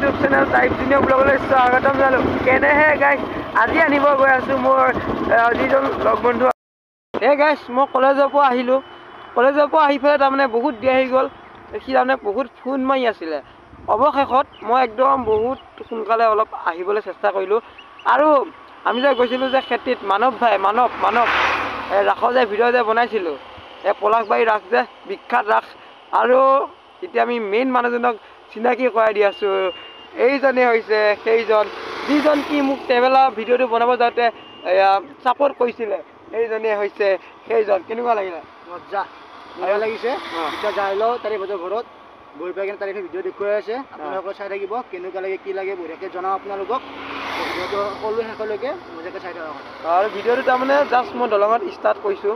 YouTube channel type junior ব্লগলৈ স্বাগতম জনালোঁ। কেনেহে গাইছ আজি আনিব গৈ আছোঁ মোৰ যিজন লগ বন্ধু। গাইছ মই কলেজৰ পৰা আহিলোঁ। কলেজৰ পৰা আহি পেলাই তাৰমানে বহুত দেৰি আহি গ'ল। সি তাৰমানে বহুত ফোন মাৰি আছিলে। অৱশেষত মই একদম বহুত সোনকালে অলপ আহিবলৈ চেষ্টা কৰিলোঁ। আৰু আমি যে গৈছিলোঁ যে খেতিত মানৱ ভাই মানৱ ৰাসৰ যে ভিডিঅ' যে বনাইছিলোঁ, পলাশবাৰী ৰাস যে বিখ্যাত ৰাস। আৰু এতিয়া আমি মেইন মানুহজনক চিনাকি কৰাই দি আছোঁ। এইজনে হৈছে সেইজন যিজন কি মোক ট্ৰেভেলাৰ ভিডিঅ'টো বনাব যাওঁতে ছাপোৰ্ট কৰিছিলে। এইজনে হৈছে সেইজন। কেনেকুৱা লাগিলে? মজা ভাল লাগিছে। এতিয়া যাই লওঁ তাৰে ঘৰত বহি পাই কিনে তাৰে ভিডিঅ' দেখুৱাই আছে। আপোনালোকে চাই থাকিব কেনেকুৱা লাগে কি লাগে বঢ়িয়াকৈ জনাওঁ আপোনালোকক। ভিডিঅ'টো সকলো শেষলৈকে মজাকৈ চাই থাকক। আৰু ভিডিঅ'টো তাৰমানে জাষ্ট মই দলঙত ষ্টাৰ্ট কৰিছোঁ,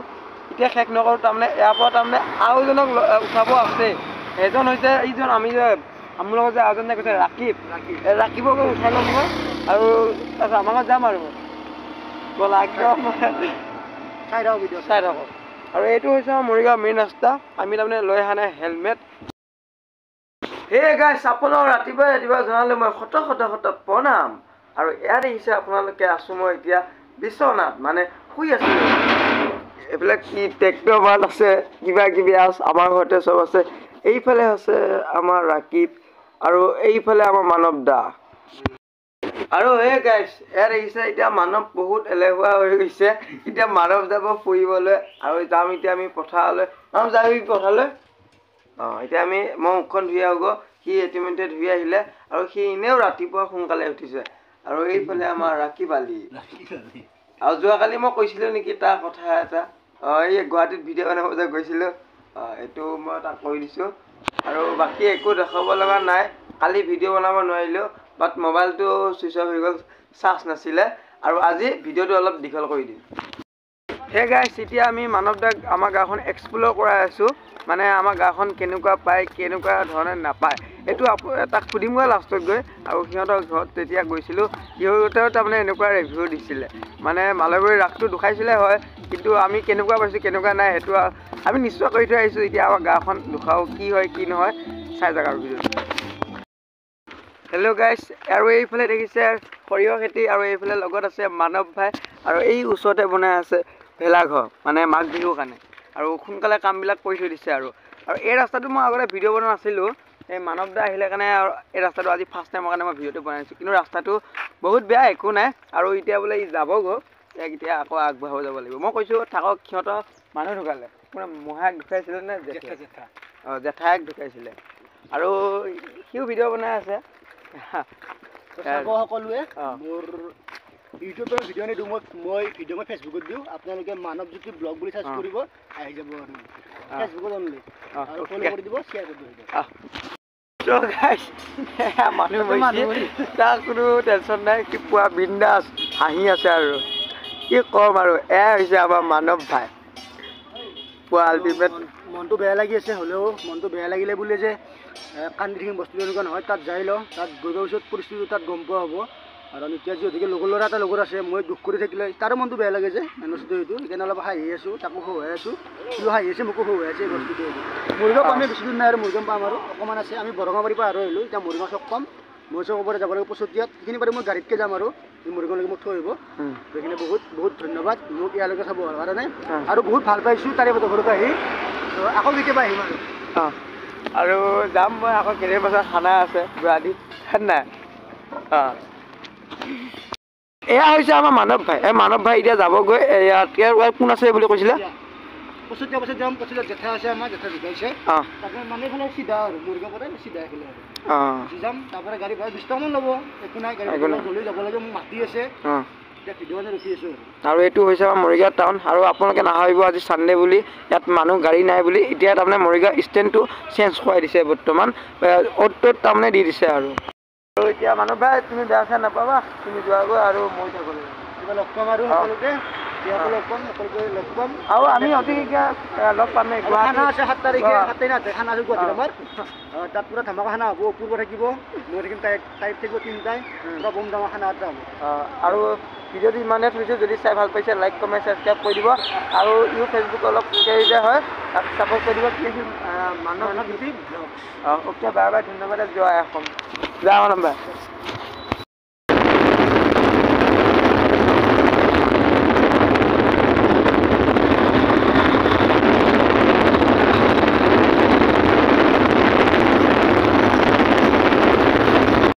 এতিয়া শেষ নকৰোঁ। তাৰমানে ইয়াৰ পৰা তাৰমানে আৰু এজনক উঠাব আছে। সেইজন হৈছে এইজন আমি যে আমাৰ লগত যে এজন যে কৈছে ৰাকিবকৈ উঠাই ল'ম মই। আৰু তাৰপিছত আমাৰ ঘৰত যাম আৰু ব'লা একদম চাই থাকক ভিডিঅ' চাই থাকক। আৰু এইটো হৈছে আমাৰ মৰিগাঁও মেইন ৰাস্তা। আমি তাৰমানে লৈ অহা নাই হেলমেট। গাইছ আপোনাক ৰাতিপুৱা জনালোঁ মই শত প্ৰণাম। আৰু ইয়াত দেখিছে আপোনালোকে আছোঁ মই এতিয়া বিশ্বনাথ, মানে শুই আছোঁ। এইবিলাক কি ট্ৰেক্টৰ বাল আছে, কিবা কিবি আছে, আমাৰ ঘৰতে চব আছে। এইফালে আছে আমাৰ ৰাকিব আৰু এইফালে আমাৰ মানৱ দা। আৰু গাইছ ইয়াত দেখিছে এতিয়া মানৱ বহুত এলেহুৱা হৈ গৈছে। এতিয়া মানৱ যাব ফুৰিবলৈ আৰু যাম এতিয়া আমি পথাৰলৈ। যাবি পথাৰলৈ? এতিয়া মই মুখখন ধুই আহোঁ। সি ইতিমধ্যে ধুই আহিলে আৰু সি এনেও ৰাতিপুৱা সোনকালে উঠিছে। আৰু এইফালে আমাৰ ৰাকিব আলি। আৰু যোৱাকালি মই কৈছিলোঁ নেকি তাৰ কথা এটা, এই গুৱাহাটীত ভিডিঅ' বনাব যে গৈছিলোঁ, এইটো মই তাক কৈ দিছোঁ। আৰু বাকী একো দেখাব লগা নাই। কালি ভিডিঅ' বনাব নোৱাৰিলোঁ, বাট মোবাইলটো ছুইচ অফ হৈ গ'ল, চাৰ্জ নাছিলে। আৰু আজি ভিডিঅ'টো অলপ দীঘল কৰি দিম। গাইছ এতিয়া আমি মানৱ দাক আমাৰ গাঁওখন এক্সপ্ল'ৰ কৰাই আছোঁ। মানে আমাৰ গাঁওখন কেনেকুৱা পায়, কেনেকুৱা ধৰণে নাপায়, এইটো তাক সুধিমগৈ লাষ্টত গৈ। আৰু সিহঁতৰ ঘৰত যেতিয়া গৈছিলোঁ সিহঁতেও তাৰমানে এনেকুৱা ৰিভিউ দিছিলে। মানে মালগুৰি ৰাসটো দেখাইছিলে হয়, কিন্তু আমি কেনেকুৱা পাইছোঁ কেনেকুৱা নাই সেইটো আমি নিশ্চয় কৰি থৈ আহিছোঁ। এতিয়া আমাৰ গাঁওখন দেখাওঁ কি হয় কি নহয়, চাই যাওক আৰু ভিডিঅ'টো। হেল্ল' গাইছ, আৰু এইফালে দেখিছে সৰিয়হ খেতি, আৰু এইফালে লগত আছে মানৱ ভাই। আৰু এই ওচৰতে বনাই আছে ভেলাঘৰ, মানে মাঘ বিহুৰ কাৰণে। আৰু সোনকালে কামবিলাক কৰি থৈ দিছে। আৰু এই ৰাস্তাটো মই আগতে ভিডিঅ' বনোৱা নাছিলোঁ। এই মানৱ দা আহিলে কাৰণে আৰু এই ৰাস্তাটো আজি ফাৰ্ষ্ট টাইমৰ কাৰণে মই ভিডিঅ'টো বনাইছোঁ। কিন্তু ৰাস্তাটো বহুত বেয়া, একো নাই। আৰু এতিয়া বোলে ই যাবগৈ, এতিয়া আকৌ আগবঢ়াব যাব লাগিব। মই কৈছোঁ থাকক, সিহঁতৰ মানুহ ঢুকালে। মানে মহাক ঢুকাইছিলে নে জেঠা? জেঠাইক ঢুকাইছিলে। আৰু সিও ভিডিঅ' বনাই আছে। সকলোৱে মোৰ ইউটিউবৰ ভিডিঅ' নিদিওঁ, মই ভিডিঅ' মই ফেচবুকত দিওঁ। আপোনালোকে মানৱজ্যোতি ব্লগ বুলি চাৰ্চ কৰিব, আহি যাব আৰু ফেচবুকত অনলি। আৰু ফ'ল' কৰি দিব, শ্বেয়াৰ কৰি দিব। মানুহ তাৰ কোনো টেনশ্যন নাই, কি পুৰা বিন্দাছ হাঁহি আছে। আৰু কি ক'ম আৰু এয়াই হৈছে আমাৰ মানৱ ভাই। পুৰা আল্টিমেট। মনটো বেয়া লাগি আছে, হ'লেও মনটো বেয়া লাগিলে বুলি যে কান্দি থাকিম বস্তুটো এনেকুৱা নহয়। তাত যাই লওঁ, তাত গৈ পোৱাৰ পিছত পৰিস্থিতি তাত গম পোৱা হ'ব। আৰু এতিয়া যিহেতুকে লগৰ ল'ৰা এটা লগত আছে, মই দুখ কৰি থাকিলে তাৰো মনটো বেয়া লাগে যে বস্তুটো সেইটো। সেইকাৰণে অলপ হাঁহি আছোঁ, তাকো সহায় আছোঁ। সিও হাঁহি আছে, মোকো সহায় আছে। এই বস্তুটো মৰিগাঁও পামেই, বেছি দূৰ নাই আৰু মৰিগাঁও পাম আৰু অকণমান আছে। আমি বৰঙাবাৰীৰ পৰা আৰু আহিলোঁ, এতিয়া মৰিগাঁও চক পাম। মই চকৰ পৰা যাব লাগিব পচতীয়াত, সেইখিনি পাৰি মই গাড়ীতকৈ যাম আৰু মৰিগাঁওলৈকে মোক থৈ আহিব। সেইখিনি বহুত ধন্যবাদ মোক ইয়ালৈকে চাব হোৱাৰ কাৰণে। আৰু বহুত ভাল পাইছোঁ তাৰে ঘৰত আহি। আকৌ কেতিয়াবা আহিম আৰু যাম মই আকৌ কেইদিনমান পাছত খানা আছে গুৱাহাটীত, নাই? এয়া হৈছে আমাৰ মানৱ ভাই। মানৱ ভাই এতিয়া যাবগৈ। ইয়াত কোন আছে বুলি কৈছিলে? পচতীয়া পাছত যাম। পচতীয়াত জেঠা আছে, আমাৰ জেঠা ঢুকাইছে। তাকে মানে এইফালে চিধা আৰু মৰিগাঁও পৰা চিধা এইফালে আৰু যাম। তাৰপৰা গাড়ী ভাড়া 20 টকামান ল'ব, একো নাই। গাড়ী জল্দি যাব লাগে, মোক মাতি আছে। এতিয়া ভিডিঅ' মানে ৰখি আছোঁ। আৰু এইটো হৈছে আমাৰ মৰিগাঁও টাউন। আৰু আপোনালোকে নাভাবিব আজি ছানডে বুলি ইয়াত মানুহ গাড়ী নাই বুলি। এতিয়া তাৰমানে মৰিগাঁও ষ্টেণ্ডটো চেঞ্জ কৰাই দিছে বৰ্তমান, অ'ত ত'ত তাৰমানে দি দিছে। আৰু এতিয়া মানৱ ভাই তুমি বেয়া চেয়া নাপাবা, তুমি যোৱাগৈ আৰু মই যাব লাগিব। কিবা লগ পাম আৰু সকলোকে। ইয়াতো লগ পাম সকলোকে লগ পাম আৰু আমি অতি শীঘ্ৰে লগ পামেই খানা আছে 7 তাৰিখে অ'। 7 তাৰিখে আছে খানা আছে গুৱাহাটীত আমাৰ তাত পুৰা ধামাকা খানা হ'ব পূৰ্ব থাকিব মই থাকিম টাইপ থাকিব তিনিটাই পুৰা বম ধামা খানা এটা হ'ব আৰু ভিডিঅ'টো ইমানে থৈছোঁ যদি চাই ভাল পাইছে লাইক কমেণ্ট ছাবস্ক্ৰাইব কৰি দিব আৰু ফেচবুক অলপ কেৰিতে হয় তাক ছাপোৰ্ট কৰি দিব কি মানৱ মানৱ জ্যোতি ব্লগছ ওকে বাই বাই ধন্যবাদ জয় অসম জয় নম্বৰ